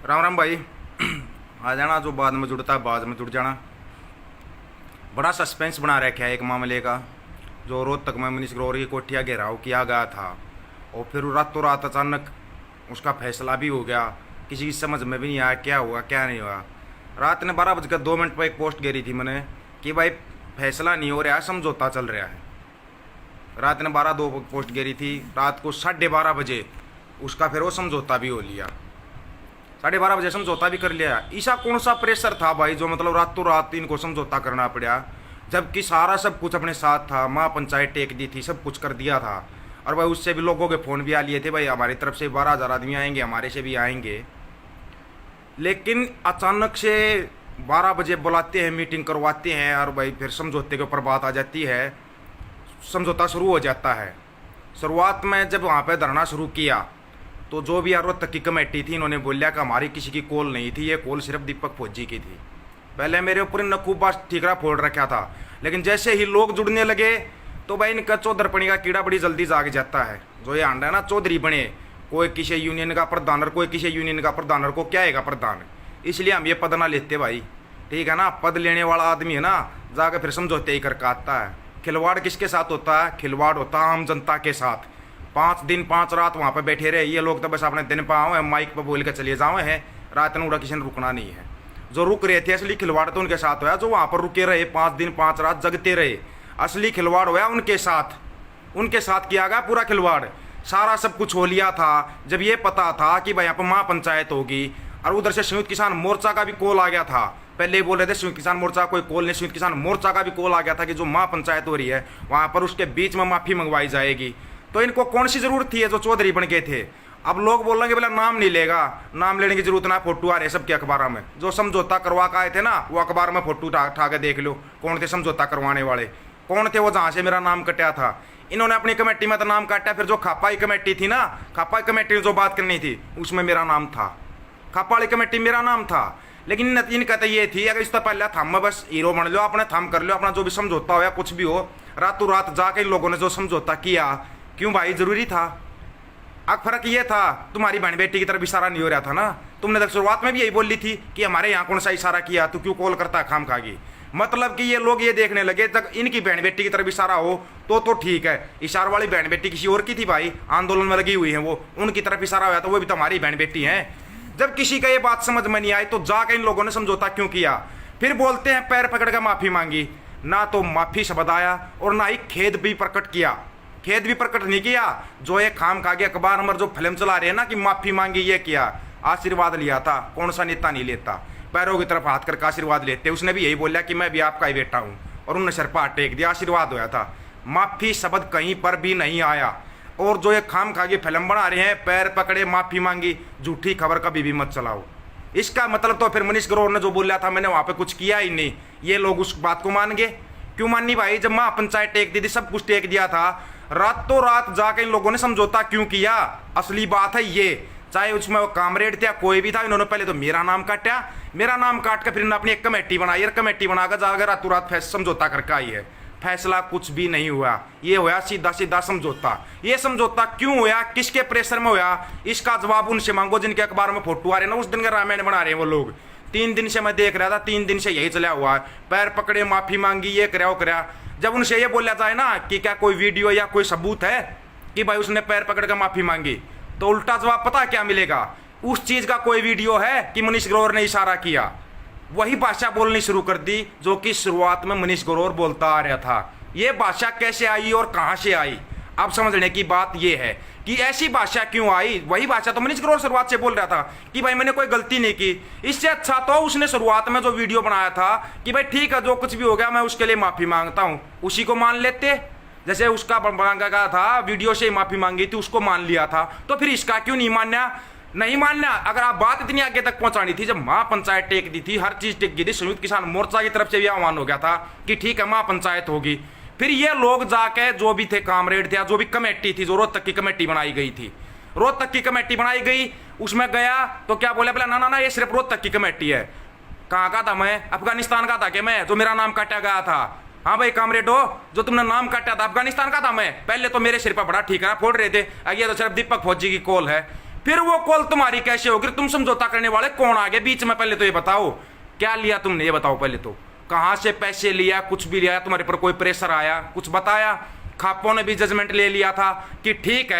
राम राम भाई। आ जाना जो बाद में जुड़ता है बाद में जुड़ जाना। बड़ा सस्पेंस बना रखा है एक मामले का, जो रोहतक में मनीष ग्रोवर की कोठिया घेराव किया गया था और फिर रातों रात अचानक उसका फैसला भी हो गया। किसी की समझ में भी नहीं आया क्या हुआ क्या नहीं हुआ। रात ने 12:02 पर एक पोस्ट घेरी थी मैंने कि भाई फैसला नहीं हो रहा है, समझौता चल रहा है। रात ने 12:02 पोस्ट घेरी थी। रात को 12:30 उसका फिर वो समझौता भी हो लिया। 12:30 समझौता भी कर लिया। ऐसा कौन सा प्रेशर था भाई जो मतलब रातों रात इनको समझौता करना पड़ा, जबकि सारा सब कुछ अपने साथ था। माँ पंचायत टेक दी थी, सब कुछ कर दिया था। और भाई उससे भी लोगों के फ़ोन भी आ लिए थे, भाई हमारी तरफ से 12,000 आदमी आएंगे, हमारे से भी आएंगे। लेकिन अचानक से 12 बजे बुलाते हैं, मीटिंग करवाते हैं और भाई फिर समझौते के ऊपर बात आ जाती है। समझौता शुरू हो जाता है। शुरुआत में जब वहाँ पे धरना शुरू किया तो जो भी रोहतक की कमेटी थी इन्होंने बोलिया कि हमारी किसी की कॉल नहीं थी, ये कॉल सिर्फ दीपक फौजी की थी। पहले मेरे ऊपर इन खूब बात ठीकरा फोड़ रखा था, लेकिन जैसे ही लोग जुड़ने लगे तो भाई इनका चौधरपणी का कीड़ा बड़ी जल्दी जाग जाता है। जो ये आंडा है ना चौधरी बने, कोई किसी यूनियन का प्रधान और कोई किसी यूनियन का प्रधान और को क्या है प्रधान, इसलिए हम ये पद ना लेते भाई। ठीक है ना, पद लेने वाला आदमी है ना जाकर फिर समझौते ही करके आता है। खिलवाड़ किसके साथ होता है? खिलवाड़ होता है आम जनता के साथ। 5 दिन 5 रात वहाँ पर बैठे रहे ये लोग, तो बस अपने दिन पर आओ माइक पर बोल कर चले जाओ हैं, रात में उड़ा किसी ने रुकना नहीं है। जो रुक रहे थे असली खिलवाड़ तो उनके साथ हुआ, जो वहाँ पर रुके रहे 5 दिन 5 रात जगते रहे, असली खिलवाड़ हुआ उनके साथ। उनके साथ किया गया पूरा खिलवाड़। सारा सब कुछ हो लिया था जब ये पता था कि भाई यहाँ पर महापंचायत होगी। और उधर से संयुक्त किसान मोर्चा का भी कॉल आ गया था। पहले ही बोल रहे थे संयुक्त किसान मोर्चा कोई कॉल नहीं, संयुक्त किसान मोर्चा का भी कॉल आ गया था कि जो महापंचायत हो रही है वहाँ पर उसके बीच में माफ़ी मंगवाई जाएगी। तो इनको कौन सी ज़रूरत थी जो चौधरी बन के थे? अब लोग बोल रहे हैं कि बोला नाम नहीं लेगा, नाम लेने की जरूरत ना, फोटो आ रहे सबके अखबारों में। जो समझौता करवा के आए थे ना वो अखबार में फोटो उठा के देख लो कौन थे समझौता करवाने वाले, कौन थे वो जहाँ से मेरा नाम कटा था। इन्होंने अपनी कमेटी में तो नाम काटा, फिर जो खापाई कमेटी थी ना, खापाई कमेटी में जो बात करनी थी उसमें मेरा नाम था, खापा वाली कमेटी मेरा नाम था। लेकिन इनका तो ये थी अगर इससे पहले थम बस हीरो बन लो, अपने थम कर लो, अपना जो भी समझौता हो या कुछ भी हो, रातों रात जाके इन लोगों ने जो समझौता किया, क्यों भाई जरूरी था? अब फर्क ये था तुम्हारी बहन बेटी की तरफ इशारा नहीं हो रहा था ना। तुमने तक शुरुआत में भी यही बोली थी कि हमारे यहाँ कौन सा इशारा किया, तू क्यों कॉल करता है खाम खागी। मतलब कि ये लोग ये देखने लगे तक इनकी बहन बेटी की तरफ इशारा हो तो ठीक है। इशारा वाली बहन बेटी किसी और की थी भाई, आंदोलन में लगी हुई है वो, उनकी तरफ इशारा हुआ तो वो भी तो हमारी बहन बेटी है। जब किसी का ये बात समझ में नहीं आई तो जाकर इन लोगों ने समझौता क्यों किया? फिर बोलते हैं पैर पकड़ कर माफ़ी मांगी। ना तो माफ़ी शब्द आया और ना ही खेद भी प्रकट किया। खेद भी प्रकट नहीं किया। जो ये खाम खा के अखबार नंबर जो फिल्म चला रहे हैं ना कि माफ़ी मांगी, ये किया। आशीर्वाद लिया था, कौन सा नेता नहीं लेता? पैरों की तरफ हाथ करके आशीर्वाद लेते। उसने भी यही बोला कि मैं भी आपका ही बेटा हूँ और उन्होंने सर पर हाथ टेक दिया, आशीर्वाद होया था। माफ़ी शब्द कहीं पर भी नहीं आया। और जो ये खाम खा के फिल्म बना रहे हैं पैर पकड़े माफ़ी मांगी, झूठी खबर कभी भी मत चलाओ। इसका मतलब तो फिर मनीष ग्रोवर ने जो बोला था मैंने वहाँ पे कुछ किया ही नहीं, ये लोग उस बात को मान गए। क्यों माननी भाई? जब महापंचायत टेक दी थी, सब कुछ टेक दिया था, रातों रात जाके इन लोगों ने समझौता क्यों किया? असली बात है ये। चाहे उसमें वो कामरेड था कोई भी था, इन्होंने पहले तो मेरा नाम काटा, मेरा नाम काट कर फिर इन्होंने अपनी एक कमेटी बनाई और कमेटी बनाकर जाकर रातों रात समझौता करके आई है। फैसला कुछ भी नहीं हुआ, ये हुआ सीधा सीधा समझौता। ये समझौता क्यों हुआ, किसके प्रेशर में हुआ, इसका जवाब उनसे मांगो जिनके अखबार में फोटो आ रहे हैं ना, उस दिन का रामायण बना रहे हैं वो लोग। 3 दिन से मैं देख रहा था, 3 दिन से यही चला हुआ है। पैर पकड़े माफ़ी मांगी, ये कराओ करा। जब उनसे ये बोला जाए ना कि क्या कोई वीडियो या कोई सबूत है कि भाई उसने पैर पकड़ कर माफ़ी मांगी, तो उल्टा जवाब पता क्या मिलेगा? उस चीज़ का कोई वीडियो है कि मनीष ग्रोवर ने इशारा किया? वही भाषा बोलनी शुरू कर दी जो कि शुरुआत में मनीष ग्रोवर बोलता आ रहा था। ये भाषा कैसे आई और कहाँ से आई? अब समझने की बात यह है कि ऐसी भाषा क्यों आई। वही भाषा तो मनीष ग्रोवर शुरुआत से बोल रहा था कि भाई मैंने कोई गलती नहीं की। इससे अच्छा तो उसने शुरुआत में जो वीडियो बनाया था कि भाई ठीक है जो कुछ भी हो गया मैं उसके लिए माफ़ी मांगता हूँ, उसी को मान लेते। जैसे उसका बना का था वीडियो से माफ़ी मांगी थी, उसको मान लिया था, तो फिर इसका क्यों नहीं मानना? नहीं मानना। अगर आप बात इतनी आगे तक पहुंचानी थी, जब महापंचायत टेक दी थी, हर चीज़ टेक दी थी, संयुक्त किसान मोर्चा की तरफ से भी आह्वान हो गया था कि ठीक है महापंचायत होगी, फिर ये लोग जाके जो भी थे कामरेड थे, जो भी कमेटी थी, जो रोहतक की कमेटी बनाई गई थी, रोहतक की कमेटी बनाई गई, उसमें गया तो क्या बोला? बोला ना ना ये सिर्फ रोहतक की कमेटी है। कहाँ का था मैं? अफगानिस्तान का था क्या मैं, जो मेरा नाम काटा गया था? हाँ भाई कामरेड हो, जो तुमने नाम काटा था अफगानिस्तान का था मैं? पहले तो मेरे सिर पर बड़ा ठीक है फोड़ रहे थे, ये तो सिर्फ दीपक फौजी की कॉल है। फिर वो कॉल तुम्हारी कैसे होगी? तुम समझौता करने वाले कौन आगे बीच में? पहले तो ये बताओ, क्या लिया तुमने, ये बताओ पहले तो। कहां से पैसे लिया, कुछ भी लिया? तुम्हारे पर कोई प्रेशर आया, कुछ बताया? खापों ने भी जजमेंट ले लिया था कि ठीक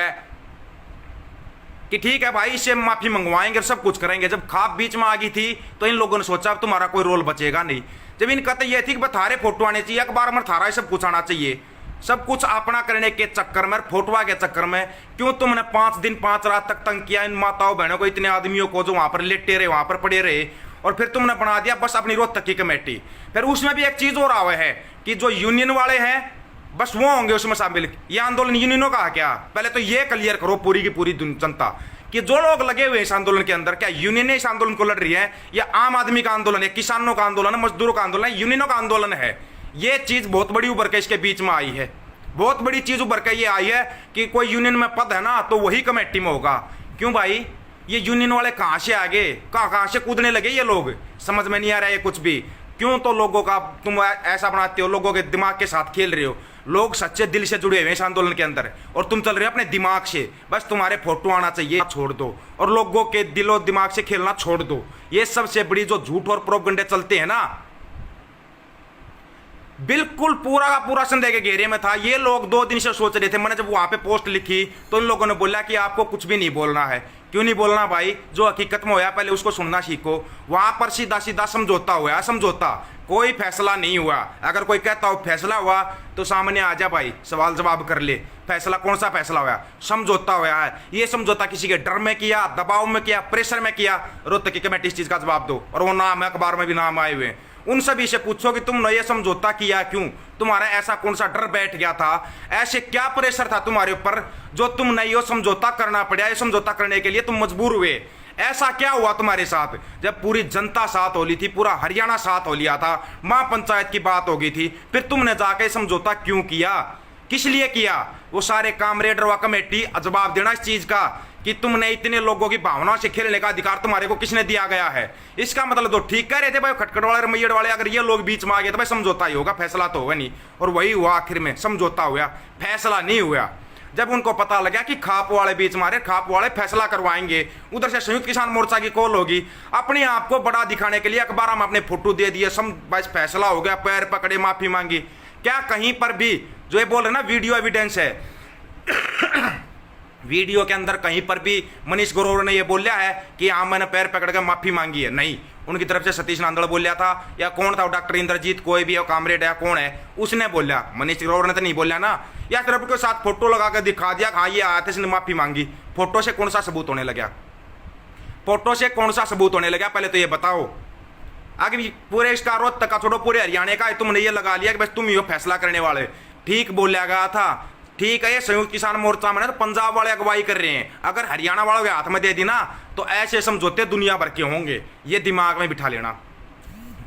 है भाई, इससे माफी मंगवाएंगे और सब कुछ करेंगे। जब खाप बीच में आ गई थी तो इन लोगों ने सोचा अब तुम्हारा कोई रोल बचेगा नहीं। जब इनका तो ये थी कि थारे फोटो आने चाहिए, अखबार में थारा सब कुछ आना चाहिए, सब कुछ अपना करने के चक्कर में, फोटोआ के चक्कर में क्यों तुमने 5 दिन 5 रात तक तंग किया इन माताओं बहनों को, इतने आदमियों को जो वहां पर लेटे रहे, वहां पर पड़े रहे, और फिर तुमने बना दिया बस अपनी रोहतक की कमेटी। फिर उसमें भी एक चीज और आवे है कि जो यूनियन वाले हैं बस वो होंगे उसमें शामिल। ये आंदोलन यूनियनों का क्या? पहले तो ये क्लियर करो पूरी की पूरी जनता कि जो लोग लगे हुए इस आंदोलन के अंदर, क्या यूनियन इस आंदोलन को लड़ रही है या आम आदमी का आंदोलन है, किसानों का आंदोलन है, मजदूरों का आंदोलन है, यूनियनों का आंदोलन है? ये चीज बहुत बड़ी उभर के इसके बीच में आई है, बहुत बड़ी चीज उभर के ये आई है कि कोई यूनियन में पद है ना तो वही कमेटी में होगा। क्यों भाई? ये यूनियन वाले कहां से आगे, कहां से कूदने लगे ये लोग? समझ में नहीं आ रहा है कुछ भी। क्यों तो लोगों का तुम ऐसा बनाते हो, लोगों के दिमाग के साथ खेल रहे हो। लोग सच्चे दिल से जुड़े हुए हैं इस आंदोलन के अंदर और तुम चल रहे हो अपने दिमाग से। बस तुम्हारे फोटो आना चाहिए, छोड़ दो, और लोगों के दिलो दिमाग से खेलना छोड़ दो। ये सबसे बड़ी जो झूठ और प्रोपगंडे चलते हैं ना, बिल्कुल पूरा का पूरा संदेह के घेरे में था। ये लोग 2 दिन से सोच रहे थे। मैंने जब वहां पे पोस्ट लिखी तो इन लोगों ने बोला कि आपको कुछ भी नहीं बोलना है। क्यों नहीं बोलना भाई? जो हकीकत में होया पहले उसको सुनना सीखो। वहां पर सीधा सीधा समझौता हुआ, समझौता, कोई फैसला नहीं हुआ। अगर कोई कहता हो फैसला हुआ तो सामने आ जा भाई, सवाल जवाब कर ले। फैसला कौन सा फैसला हुआ? समझौता हुआ है। ये समझौता किसी के डर में किया, दबाव में किया, प्रेशर में किया? रोहतक की कमेटी इस चीज का जवाब दो। और वो नाम है, अखबार में भी नाम आए हुए हैं। उन सभी से पूछो कि तुमने ये समझौता किया क्यों? तुम्हारा ऐसा कौन सा डर बैठ गया था? ऐसे क्या प्रेशर था तुम्हारे ऊपर जो तुमने ये समझौता करना पड़ा? ये समझौता करने के लिए तुम मजबूर हुए। ऐसा क्या हुआ तुम्हारे साथ? जब पूरी जनता साथ हो ली थी, पूरा हरियाणा साथ हो लिया था, महापंचायत की बात हो गई थी, फिर तुमने जाके समझौता क्यों किया? किस लिए किया? वो सारे कामरेड व कमेटी जवाब देना इस चीज का कि तुमने इतने लोगों की भावनाओं से खेलने का अधिकार तुम्हारे को किसने दिया गया है? इसका मतलब तो ठीक कह रहे थे भाई खटखट वाले, रमैयड़ वाले, अगर ये लोग बीच में आ गए तो भाई समझौता ही होगा, फैसला तो होगा नहीं। और वही हुआ, आखिर में समझौता हुआ, फैसला नहीं हुआ। जब उनको पता लगा कि खाप वाले बीच मारे, खाप वाले फैसला करवाएंगे, उधर से संयुक्त किसान मोर्चा की कॉल होगी, अपने आप को बड़ा दिखाने के लिए अखबार में अपने फोटो दे दिए, बस फैसला हो गया, पैर पकड़े, माफी मांगी। क्या कहीं पर भी जो ये बोल रहे ना वीडियो एविडेंस है वीडियो के अंदर कहीं पर भी मनीष ग्रोवर ने ये बोला है कि हाँ मैंने पैर पकड़ कर माफी मांगी है? नहीं। उनकी तरफ से सतीश नांदड़ बोलिया था या कौन था, डॉक्टर इंद्रजीत, कोई भी कामरेड है, कौन है, उसने बोला। मनीष ग्रोवर ने तो नहीं बोला ना। या फिर अपने साथ फोटो लगा कर दिखा दिया, हाँ ये आया था, इसने माफी मांगी। फोटो से कौन सा सबूत होने लगा? फोटो से कौन सा सबूत होने लगा? पहले तो ये बताओ। आगे पूरे इसका रोहतक का छोड़ो, पूरे हरियाणा का तुमने ये लगा लिया कि बस तुम ही हो फैसला करने वाले। ठीक बोला गया था, ठीक है। ये संयुक्त किसान मोर्चा में तो पंजाब वाले अगुवाई कर रहे हैं, अगर हरियाणा वालों के हाथ में दे दी ना तो ऐसे समझौते दुनिया भर के होंगे। ये दिमाग में बिठा लेना,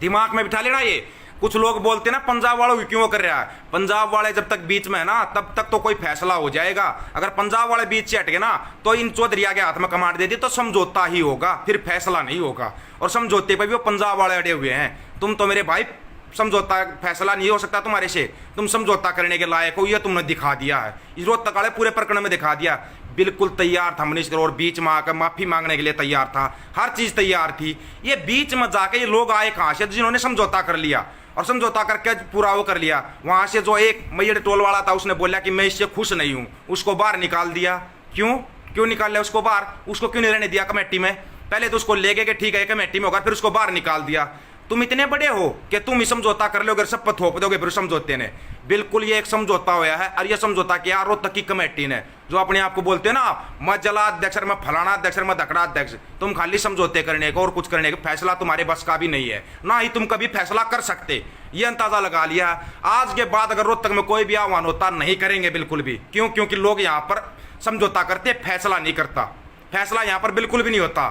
दिमाग में बिठा लेना। ये कुछ लोग बोलते ना पंजाब वालों की क्यों कर रहा है? पंजाब वाले जब तक बीच में है ना तब तक तो कोई फैसला हो जाएगा। अगर पंजाब वाले बीच से हट गए ना तो इन चौधरिया के हाथ में कमांड दे दी तो समझौता ही होगा, फिर फैसला नहीं होगा। और समझौते पर भी वो पंजाब वाले अड़े हुए हैं। तुम तो मेरे भाई समझौता फैसला नहीं हो सकता तुम्हारे से, तुम समझौता करने के लायक हो, ये तुमने दिखा दिया है। इस रोहतक वाले पूरे प्रकरण में दिखा दिया। बिल्कुल तैयार था मनीष ग्रोवर, बीच में आकर माफी मांगने के लिए तैयार था, हर चीज तैयार थी। ये बीच में जाके ये लोग आए कहां से? जिन्होंने समझौता कर लिया और समझौता करके पूरा वो कर लिया। वहां से जो एक मैयड़ टोल वाला था उसने बोला कि मैं इससे खुश नहीं हूं, उसको बाहर निकाल दिया। क्यों निकाल लिया उसको बाहर? उसको क्यों नहीं रहने दिया कमेटी में? पहले तो उसको ले गए कि ठीक है कमेटी में होगा, फिर उसको बाहर निकाल दिया। तुम इतने बड़े हो कि तुम ही समझौता कर लोगे, सब पर थोप दोगे फिर समझौते ने। बिल्कुल ये एक समझौता हुआ है। और ये समझौता किया रोहतक की कमेटी ने, जो अपने आप को बोलते हैं ना मैं जला अध्यक्ष, मैं फलाना अध्यक्ष, मैं धकड़ा अध्यक्ष। तुम खाली समझौते करने का और कुछ करने का फैसला तुम्हारे बस का भी नहीं है, ना ही तुम कभी फैसला कर सकते। ये अंदाजा लगा लिया। आज के बाद अगर रोहतक में कोई भी आह्वान होता नहीं करेंगे बिल्कुल भी। क्यों? क्योंकि लोग यहाँ पर समझौता करते, फैसला नहीं करता। फैसला यहाँ पर बिल्कुल भी नहीं होता।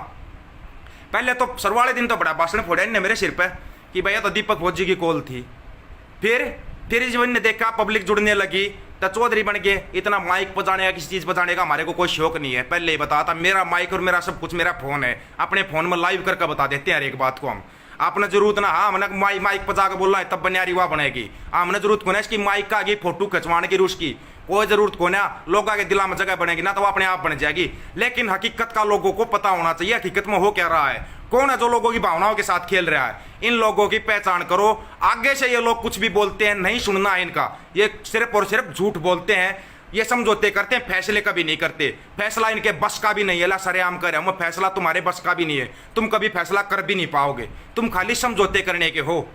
पहले तो सरवाले दिन तो बड़ा भाषण फोड़ा इनने मेरे सिर पे कि भैया तो दीपक फौजी की कॉल थी। फिर जब इन्हें देखा पब्लिक जुड़ने लगी तो चौधरी बन गए। इतना माइक बजाने का, किसी चीज़ बजाने का हमारे को कोई शौक नहीं है। पहले ही बता था, मेरा माइक और मेरा सब कुछ मेरा फ़ोन है, अपने फ़ोन में लाइव करके बता देते हैं हर एक बात को हम। आपने जरूरत ना, हाँ हमने माइक बजा के बोलना है तब बनियारी वाह बनेगी। हमने जरूरत को ना इसकी माइक का आगे फोटो खिंचवाने की, उसकी कोई जरूरत को ना लोगों के दिला में जगह बनेगी ना तो वो अपने आप बन जाएगी। लेकिन हकीकत का लोगों को पता होना चाहिए, हकीकत में हो क्या रहा है, कौन है जो लोगों की भावनाओं के साथ खेल रहा है। इन लोगों की पहचान करो। आगे से ये लोग कुछ भी बोलते हैं नहीं सुनना है इनका, ये सिर्फ और सिर्फ झूठ बोलते हैं, ये समझौते करते हैं, फैसले कभी नहीं करते। फैसला इनके बस का भी नहीं है, ला सरेआम कर रहा हूं, फैसला तुम्हारे बस का भी नहीं है, तुम कभी फैसला कर भी नहीं पाओगे, तुम खाली समझौते करने के हो।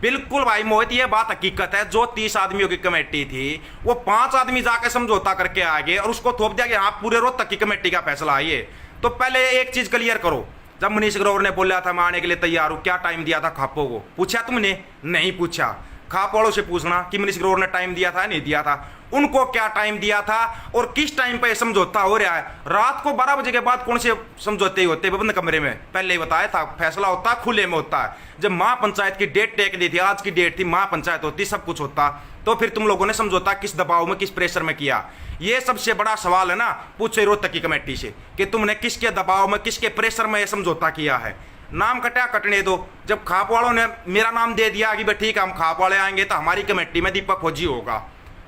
बिल्कुल भाई मोहित, ये बात हकीकत है। जो 30 आदमियों की कमेटी थी वो 5 आदमी जाके समझौता करके आ गए और उसको थोप दिया कि हाँ पूरे रोहतक की कमेटी का फैसला है ये। तो पहले एक चीज क्लियर करो, जब मनीष ग्रोवर ने बोला था मैं आने के लिए तैयार हूं, क्या टाइम दिया था खापो को? पूछा तुमने? नहीं पूछा। खाप वालों से पूछना कि मनीष ग्रोवर ने टाइम दिया था नहीं दिया था, उनको क्या टाइम दिया था और किस टाइम पे समझौता हो रहा है। रात को 12 बजे के बाद कौन से समझौते होते बंद कमरे में? पहले ही बताया था, फैसला होता खुले में होता है। जब महापंचायत की डेट टेक दी थी, आज की डेट थी, महापंचायत होती, सब कुछ होता, तो फिर तुम लोगों ने समझौता किस दबाव में किस प्रेशर में किया? ये सबसे बड़ा सवाल है ना, पूछो रोहतक की कमेटी से कि तुमने किसके दबाव में किसके प्रेशर में यह समझौता किया है। नाम कटा कटने दो। जब खाप वालों ने मेरा नाम दे दिया कि भाई ठीक है हम खाप वाले आएंगे तो हमारी कमेटी में दीपक फौजी होगा,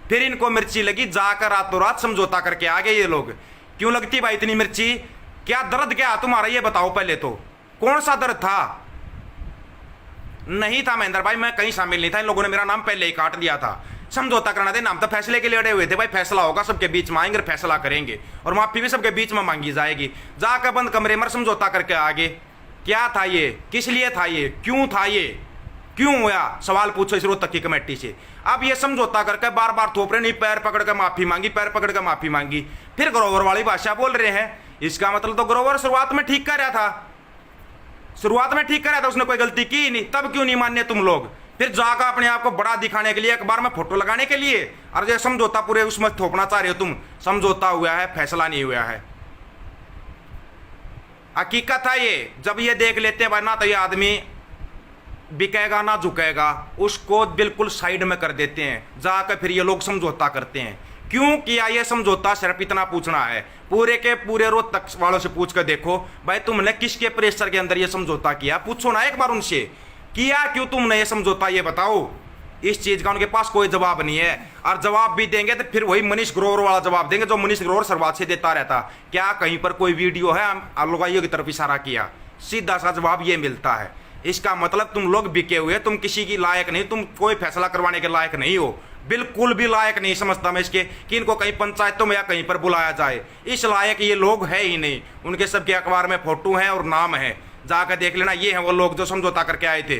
फिर इनको मिर्ची लगी, जाकर रातों रात समझौता करके आ गए ये लोग। क्यों लगती भाई इतनी मिर्ची? क्या दर्द क्या तुम्हारा ये बताओ पहले तो, कौन सा दर्द था? नहीं था महेंद्र भाई, मैं कहीं शामिल नहीं था, इन लोगों ने मेरा नाम पहले ही काट दिया था। समझौता करना थे, नाम तो फैसले के लिए अड़े हुए थे भाई, फैसला होगा सबके बीच में आएंगे और फैसला करेंगे और माफी भी सबके बीच में मांगी जाएगी। जाकर बंद कमरे में समझौता करके आगे। क्या था ये? किस लिए था ये? क्यों था ये? क्यों हुआ? सवाल पूछो इस रोहतक की कमेटी से। अब ये समझौता करके बार बार थोप रहे, नहीं पैर पकड़ कर माफी मांगी, पैर पकड़ कर माफी मांगी, फिर ग्रोवर वाली भाषा बोल रहे हैं। इसका मतलब तो ग्रोवर शुरुआत में ठीक कर रहा था, शुरुआत में ठीक कर रहा था, उसने कोई गलती की नहीं, तब क्यों नहीं मान्य तुम लोग? फिर जाकर अपने आप को बड़ा दिखाने के लिए, अखबार में फोटो लगाने के लिए, और जो समझौता पूरे उसमें थोपना चाह रहे हो तुम। समझौता हुआ है, फैसला नहीं हुआ है। हकीकत है ये। जब ये देख लेते हैं भाई ना तो ये आदमी बिकेगा ना झुकेगा, उसको बिल्कुल साइड में कर देते हैं। जाकर फिर ये लोग समझौता करते हैं। क्यों किया ये समझौता? सिर्फ इतना पूछना है, पूरे के पूरे रोहतक वालों से पूछ कर देखो भाई तुमने किसके प्रेशर के अंदर ये समझौता किया? पूछो ना एक बार उनसे, किया क्यों तुमने ये समझौता, ये बताओ। इस चीज का उनके पास कोई जवाब नहीं है, और जवाब भी देंगे तो फिर वही मनीष ग्रोवर वाला जवाब देंगे जो मनीष ग्रोवर शुरुआत से देता रहता। क्या कहीं पर कोई वीडियो है अलगाइयों की तरफ इशारा किया? सीधा सा जवाब ये मिलता है। इसका मतलब तुम लोग बिके हुए, तुम किसी की लायक नहीं, तुम कोई फैसला करवाने के लायक नहीं हो, बिल्कुल भी लायक नहीं समझता मैं इसके कि इनको कहीं पंचायतों में या कहीं पर बुलाया जाए। इस लायक ये लोग है ही नहीं। उनके सबके अखबार में फोटो हैं और नाम है, जाकर देख लेना। ये हैं वो लोग जो समझौता करके आए थे।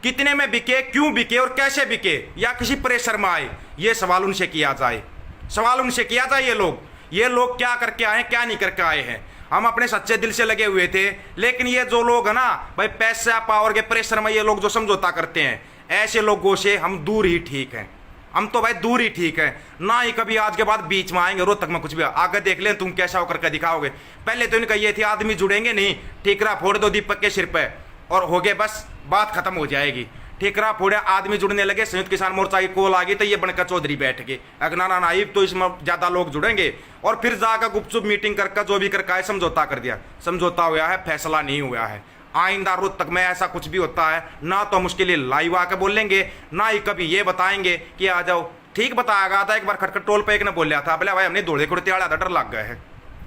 कितने में बिके, क्यों बिके और कैसे बिके, या किसी प्रेशर में आए, ये सवाल उनसे किया जाए। सवाल उनसे किया जाए ये लोग क्या करके आए, क्या नहीं करके आए हैं। हम अपने सच्चे दिल से लगे हुए थे, लेकिन ये जो लोग है ना भाई पैसा पावर के प्रेशर में ये लोग जो समझौता करते हैं, ऐसे लोगों से हम दूर ही ठीक हैं। हम तो भाई दूर ही ठीक है, ना ही कभी आज के बाद बीच में आएंगे रोहतक में कुछ भी। आगे देख लें तुम कैसा होकर के दिखाओगे। पहले तो इनका ये थी आदमी जुड़ेंगे नहीं, ठीकरा फोड़ दो दीपक के सिर पे और हो गए, बस बात खत्म हो जाएगी। ठीकरा फोड़ा, आदमी जुड़ने लगे, संयुक्त किसान मोर्चा की कॉल आ गई तो ये बनकर चौधरी बैठ गए। अगनाना नाइब तो इसमें ज्यादा लोग जुड़ेंगे, और फिर जाकर गुपचुप मीटिंग करके जो भी करके समझौता कर दिया। समझौता हुआ है, फैसला नहीं हुआ है। आइंदा रोहतक में ऐसा कुछ भी होता है ना तो हम उसके लिए लाइव आके बोलेंगे, ना ही कभी ये बताएंगे कि आ जाओ। ठीक बताया गया था एक बार खटखट टोल पे, एक ने बोलिया था बोले भाई हमने धोले कुर्ते वाला डर लग गए है।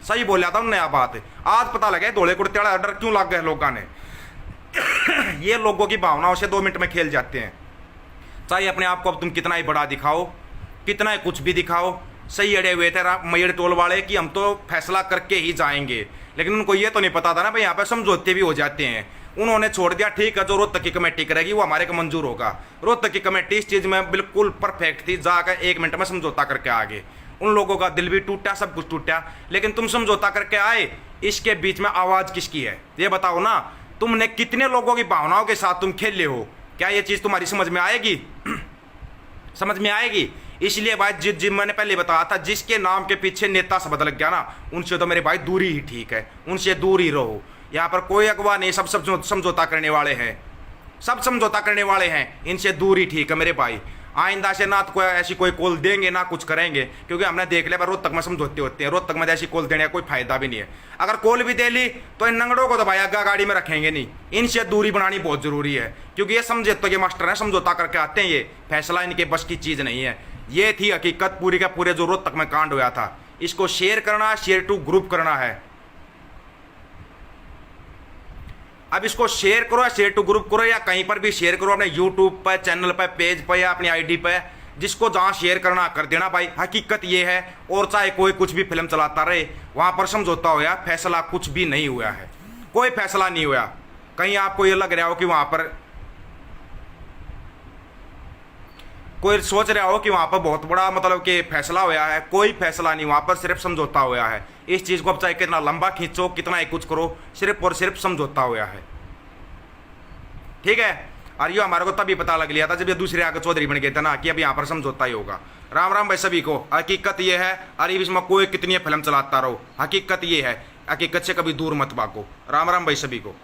सही बोलिया था उन्होंने, बात आज पता लगा धोले कुर्ते वाला डर क्यों लग गए लोगों ने। ये लोगों की भावनाओं से 2 मिनट में खेल जाते हैं। चाहे अपने आप को अब तुम कितना ही बड़ा दिखाओ, कितना ही कुछ भी दिखाओ। सही अड़े हुए थे मयड़ टोल वाले कि हम तो फैसला करके ही जाएंगे, लेकिन उनको ये तो नहीं पता था ना भाई यहाँ पे समझौते भी हो जाते हैं। उन्होंने छोड़ दिया, ठीक है जो रोहतक की कमेटी करेगी वो हमारे को मंजूर होगा। रोहतक की कमेटी इस चीज़ में बिल्कुल परफेक्ट थी, जाकर 1 मिनट में समझौता करके आगे। उन लोगों का दिल भी टूटा, सब कुछ टूटा, लेकिन तुम समझौता करके आए। इसके बीच में आवाज़ किसकी है ये बताओ ना। तुमने कितने लोगों की भावनाओं के साथ तुम खेले हो? क्या ये चीज़ तुम्हारी समझ में आएगी? समझ में आएगी? इसलिए भाई जिस मैंने पहले बताया था, जिसके नाम के पीछे नेता शब्द लग गया ना, उनसे तो मेरे भाई दूरी ही ठीक है, उनसे दूर ही रहो। यहाँ पर कोई अगवा नहीं, सब समझौता करने वाले हैं, सब समझौता करने वाले हैं, इनसे दूर ही ठीक है मेरे भाई। आइंदा से ना तो कोई ऐसी कोई कॉल देंगे ना कुछ करेंगे, क्योंकि हमने देख लिया रोहतक में समझौते होते हैं। रोहतक में ऐसी कॉल देने का कोई फायदा भी नहीं है। अगर कॉल भी दे ली तो इन नंगड़ों को तो भाई आगे गाड़ी में रखेंगे नहीं, इनसे दूरी बनानी बहुत जरूरी है, क्योंकि ये समझौते के मास्टर हैं, समझौता करके आते हैं, ये फैसला इनके बस की चीज़ नहीं है। ये थी हकीकत पूरी का पूरे जो रोहतक में कांड हुआ था। इसको शेयर करना, शेयर टू ग्रुप करना है। अब इसको शेयर करो या शेयर टू ग्रुप करो या कहीं पर भी शेयर करो, अपने यूट्यूब पर, चैनल पर, पेज पर या अपनी आईडी पर, जिसको जहां शेयर करना कर देना भाई। हकीकत ये है, और चाहे कोई कुछ भी फिल्म चलाता रहे, वहां पर समझौता हुआ, फैसला कुछ भी नहीं हुआ है, कोई फैसला नहीं हुआ। कहीं आपको ये लग रहा हो कि वहां पर कोई सोच रहा हो कि वहां पर बहुत बड़ा मतलब कि फैसला हुआ है, कोई फैसला नहीं, वहां पर सिर्फ समझौता हुआ है। इस चीज को अब चाहे कितना लंबा खींचो, कितना ही कुछ करो, सिर्फ और सिर्फ समझौता हुआ है। ठीक है। और ये हमारे को तभी पता लग लिया था जब ये दूसरे आगे चौधरी बन गए थे ना, कि अब यहाँ पर समझौता ही होगा। राम राम भाई सभी को। हकीकत ये है, अरे इसमें कोई कितनी फिल्म चलाता रहो, हकीकत ये है, हकीकत से कभी दूर मत भागो। राम राम भाई सभी को।